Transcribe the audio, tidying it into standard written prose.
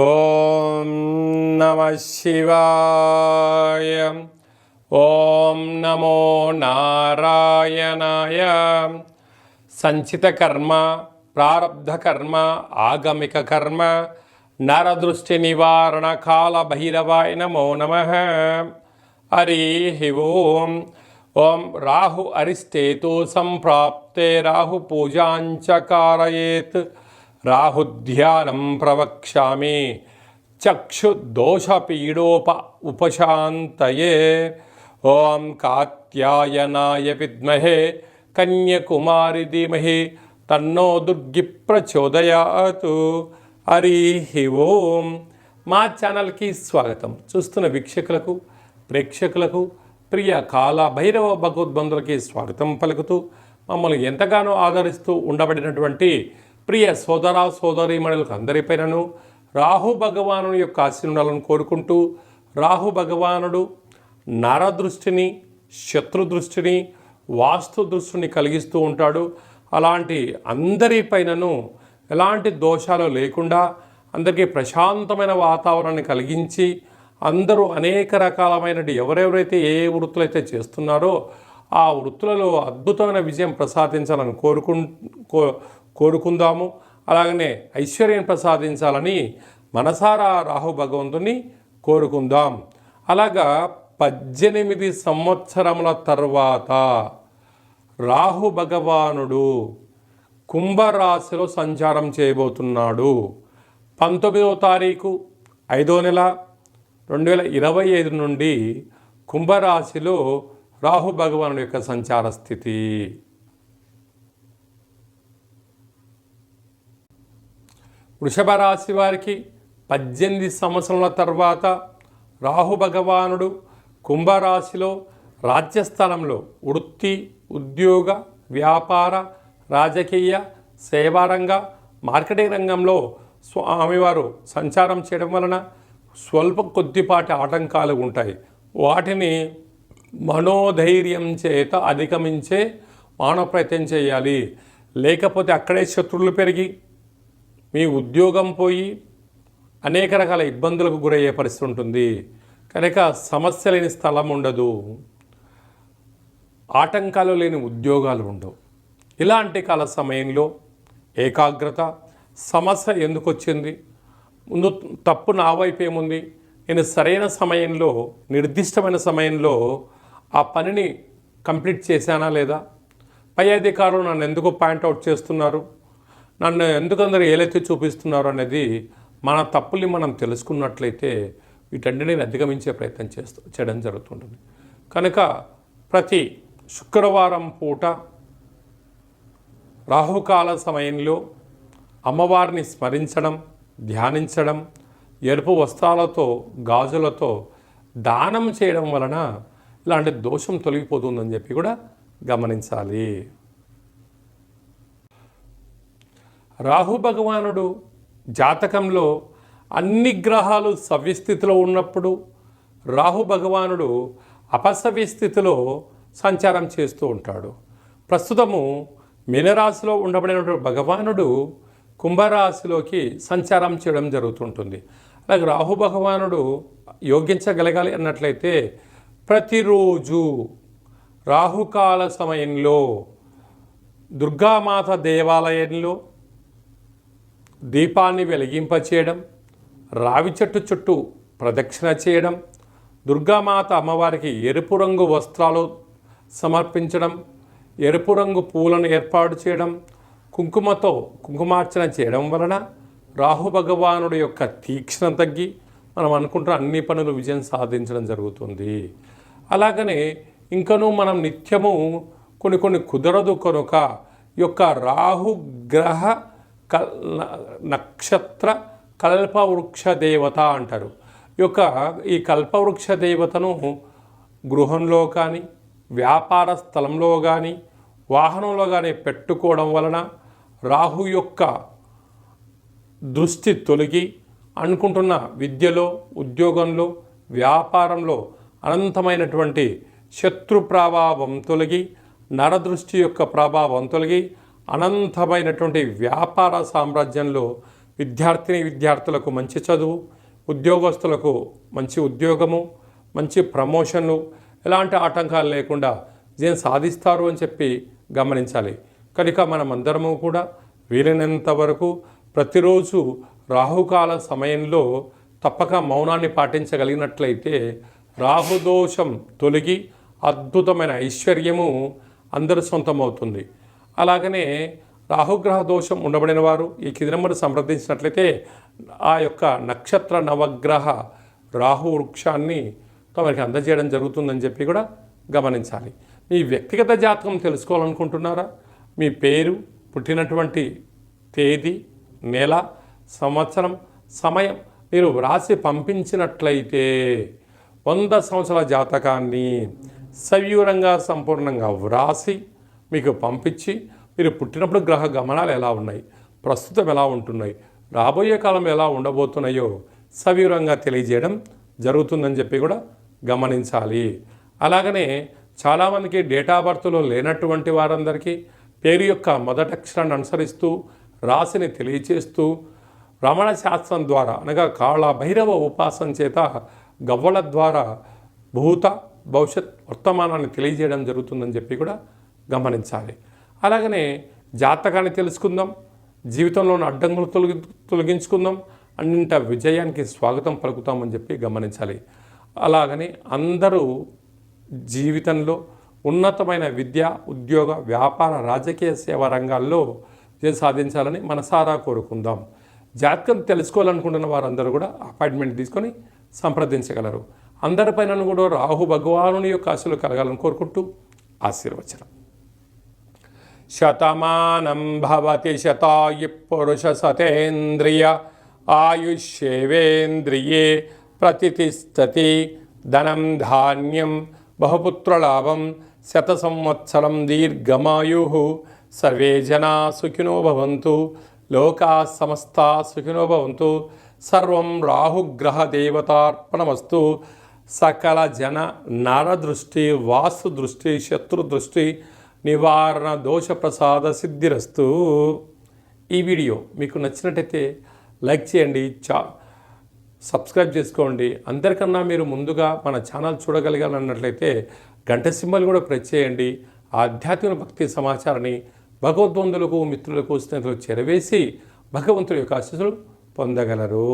ఓం నమః శివాయ. ఓం నమో నారాయణాయ. సంచిత కర్మ, ప్రారబ్ధ కర్మ, ఆగమిక కర్మ, నరదృష్టి నివారణ కాల భైరవాయ నమో నమః. హరి ఓం. ఓం రాహు అరిష్టేతు సంప్రాప్తే రాహు పూజాంచ కారయేత్. రాహుధ్యానం ప్రవక్ష్యామి చక్షుదోషపీడోప ఉపశాంతయే. ఓం కాత్యాయనాయ విద్మహే కన్యకుమారి ధీమహి తన్నో దుర్గి ప్రచోదయాత్. హరి ఓం. మా ఛానల్కి స్వాగతం. చూస్తున్న వీక్షకులకు, ప్రేక్షకులకు, ప్రియ కాల భైరవ భగవద్బంధులకి స్వాగతం పలుకుతూ మమ్మల్ని ఎంతగానో ఆదరిస్తూ ఉండబడినటువంటి ప్రియ సోదర సోదరీమణులకు అందరిపైనను రాహు భగవాను యొక్క ఆశీర్వాదాలను కోరుకుంటూ, రాహు భగవానుడు నరదృష్టిని, శత్రుదృష్టిని, వాస్తు దృష్టిని కలిగిస్తూ ఉంటాడు. అలాంటి అందరిపైనను ఎలాంటి దోషాలు లేకుండా అందరికీ ప్రశాంతమైన వాతావరణాన్ని కలిగించి, అందరూ అనేక రకాలమైన ఎవరెవరైతే ఏ వృత్తులైతే చేస్తున్నారో ఆ వృత్తులలో అద్భుతమైన విజయం ప్రసాదించాలని కోరుకుందాము. అలాగనే ఐశ్వర్యం ప్రసాదించాలని మనసారా రాహు భగవంతుని కోరుకుందాం. అలాగా 18 సంవత్సరముల తర్వాత రాహు భగవానుడు కుంభరాశిలో సంచారం చేయబోతున్నాడు. 19వ తారీఖు 5వ నెల 2025 నుండి కుంభరాశిలో రాహు భగవానుడి యొక్క సంచార స్థితి. వృషభ రాశి వారికి 18 సంవత్సరాల తర్వాత రాహు భగవానుడు కుంభరాశిలో రాజ్యస్థానంలో వృత్తి, ఉద్యోగ, వ్యాపార, రాజకీయ, సేవారంగ, మార్కెటింగ్ రంగంలో స్వామివారు సంచారం చేయడం వలన స్వల్ప కొద్దిపాటి ఆటంకాలు ఉంటాయి. వాటిని మనోధైర్యం చేత అధిగమించే మానవ ప్రయత్నం చేయాలి. లేకపోతే అక్కడే శత్రువులు పెరిగి మీ ఉద్యోగం పోయి అనేక రకాల ఇబ్బందులకు గురయ్యే పరిస్థితి ఉంటుంది. కనుక సమస్య లేని స్థలం ఉండదు, ఆటంకాలు లేని ఉద్యోగాలు ఉండవు. ఇలాంటి కాల సమయంలో ఏకాగ్రత, సమస్య ఎందుకు వచ్చింది, ముందు తప్పు నా వైపు ఏముంది, నేను సరైన సమయంలో, నిర్దిష్టమైన సమయంలో ఆ పనిని కంప్లీట్ చేశానా లేదా, పై అధికారులు నన్ను ఎందుకు పాయింట్అవుట్ చేస్తున్నారు, నన్ను ఎందుకందరూ ఏలైతే చూపిస్తున్నారు అనేది మన తప్పుల్ని మనం తెలుసుకున్నట్లయితే వీటన్నిటిని అధిగమించే ప్రయత్నం చేయడం జరుగుతుంటుంది. కనుక ప్రతి శుక్రవారం పూట రాహుకాల సమయంలో అమ్మవారిని స్మరించడం, ధ్యానించడం, ఎరుపు వస్త్రాలతో, గాజులతో దానం చేయడం వలన ఇలాంటి దోషం తొలగిపోతుందని చెప్పి కూడా గమనించాలి. రాహు భగవానుడు జాతకంలో అన్ని గ్రహాలు సవ్యస్థితిలో ఉన్నప్పుడు రాహు భగవానుడు అపసవ్యస్థితిలో సంచారం చేస్తూ ఉంటాడు. ప్రస్తుతము మీనరాశిలో ఉండబడినటువంటి భగవానుడు కుంభరాశిలోకి సంచారం చేయడం జరుగుతుంటుంది. అలాగే రాహు భగవానుడు యోగించగలగాలి అన్నట్లయితే ప్రతిరోజు రాహుకాల సమయంలో దుర్గామాత దేవాలయంలో దీపాన్ని వెలిగింపచేయడం, రావి చెట్టు చుట్టూ ప్రదక్షిణ చేయడం, దుర్గామాత అమ్మవారికి ఎరుపు రంగు వస్త్రాలు సమర్పించడం, ఎరుపు రంగు పూలను ఏర్పాటు చేయడం, కుంకుమతో కుంకుమార్చన చేయడం వలన రాహు భగవానుడి యొక్క తీక్షణ తగ్గి మనం అనుకుంటున్న అన్ని పనులు విజయం సాధించడం జరుగుతుంది. అలాగనే ఇంకనూ మనం నిత్యము కొన్ని కుదరదు కనుక ఈ యొక్క రాహుగ్రహ నక్షత్ర కల్పవృక్ష దేవత అంటారు. ఈ కల్పవృక్ష దేవతను గృహంలో కానీ, వ్యాపార స్థలంలో కానీ, వాహనంలో కానీ పెట్టుకోవడం వలన రాహు యొక్క దృష్టి తొలగి అనుకుంటున్న విద్యలో, ఉద్యోగంలో, వ్యాపారంలో అనంతమైనటువంటి శత్రు ప్రభావం తొలగి, నరదృష్టి యొక్క ప్రభావం తొలగి అనంతమైనటువంటి వ్యాపార సామ్రాజ్యంలో విద్యార్థులకు మంచి చదువు, ఉద్యోగస్తులకు మంచి ఉద్యోగము, మంచి ప్రమోషన్లు, ఎలాంటి ఆటంకాలు లేకుండా విజయం సాధిస్తారు అని చెప్పి గమనించాలి. కనుక మనమందరము కూడా వీలైనంత వరకు ప్రతిరోజు రాహుకాల సమయంలో తప్పక మౌనాన్ని పాటించగలిగినట్లయితే రాహుదోషం తొలగి అద్భుతమైన ఐశ్వర్యము అందరి సొంతమవుతుంది. అలాగనే రాహుగ్రహ దోషం ఉండబడిన వారు ఈ కింది నెంబర్ సంప్రదించినట్లయితే ఆ యొక్క నక్షత్ర నవగ్రహ రాహు వృక్షాన్ని తమకి అందజేయడం జరుగుతుందని చెప్పి కూడా గమనించాలి. మీ వ్యక్తిగత జాతకం తెలుసుకోవాలనుకుంటున్నారా? మీ పేరు, పుట్టినటువంటి తేదీ, నెల, సంవత్సరం, సమయం మీరు వ్రాసి పంపించినట్లయితే 100 సంవత్సరాల జాతకాన్ని సవివరంగా సంపూర్ణంగా వ్రాసి మీకు పంపించి మీరు పుట్టినప్పుడు గ్రహ గమనాలు ఎలా ఉన్నాయి, ప్రస్తుతం ఎలా ఉంటున్నాయి, రాబోయే కాలం ఎలా ఉండబోతున్నాయో సవివరంగా తెలియజేయడం జరుగుతుందని చెప్పి కూడా గమనించాలి. అలాగనే చాలామందికి డేటా బర్త్లో లేనటువంటి వారందరికీ పేరు యొక్క మొదటి అక్షరాన్ని అనుసరిస్తూ రాశిని తెలియచేస్తూ రమణ శాస్త్రం ద్వారా అనగా కాళ భైరవ ఉపాసన చేత గవ్వల ద్వారా భూత భవిష్యత్ వర్తమానాన్ని తెలియజేయడం జరుగుతుందని చెప్పి కూడా గమనించాలి. అలాగనే జాతకాన్ని తెలుసుకుందాం, జీవితంలోని అడ్డంకులు తొలగించుకుందాం, అన్నింట విజయానికి స్వాగతం పలుకుతామని చెప్పి గమనించాలి. అలాగని అందరూ జీవితంలో ఉన్నతమైన విద్య, ఉద్యోగ, వ్యాపార, రాజకీయ సేవా రంగాల్లో విజయం సాధించాలని మనసారా కోరుకుందాం. జాతకం తెలుసుకోవాలనుకుంటున్న వారందరూ కూడా అపాయింట్మెంట్ తీసుకొని సంప్రదించగలరు. అందరిపైన కూడా రాహు భగవానుని యొక్క ఆశలు కలగాలని కోరుకుంటూ ఆశీర్వచనం. శతమానం భవతి శతాయు పురుష సతేంద్రియ ఆయుష్యేవేంద్రియే ప్రతిష్టతి. ధనం ధాన్యం బహుపుత్రలాభం శత సంవత్సరం దీర్ఘమాయు. సర్వే జనా సుఖినో భవంతు, లోకా సమస్తా సుఖినో భవంతు. సర్వం రాహుగ్రహ దేవతార్పణమస్తు. సకల జన నరదృష్టి, వాస్తు దృష్టి, శత్రు దృష్టి నివారణ, దోష ప్రసాద సిద్ధిరస్తు. ఈ వీడియో మీకు నచ్చినట్టయితే లైక్ చేయండి, సబ్స్క్రైబ్ చేసుకోండి. అందరికన్నా మీరు ముందుగా మన ఛానల్ చూడగలిగాలన్నట్లయితే గంట సింబల్ కూడా ప్రెస్ చేయండి. ఆధ్యాత్మిక భక్తి సమాచారాన్ని భగవద్బంధులకు, మిత్రులకు, స్నేహితులకు చేరవేసి భగవంతుడి యొక్క ఆశీస్సులు పొందగలరు.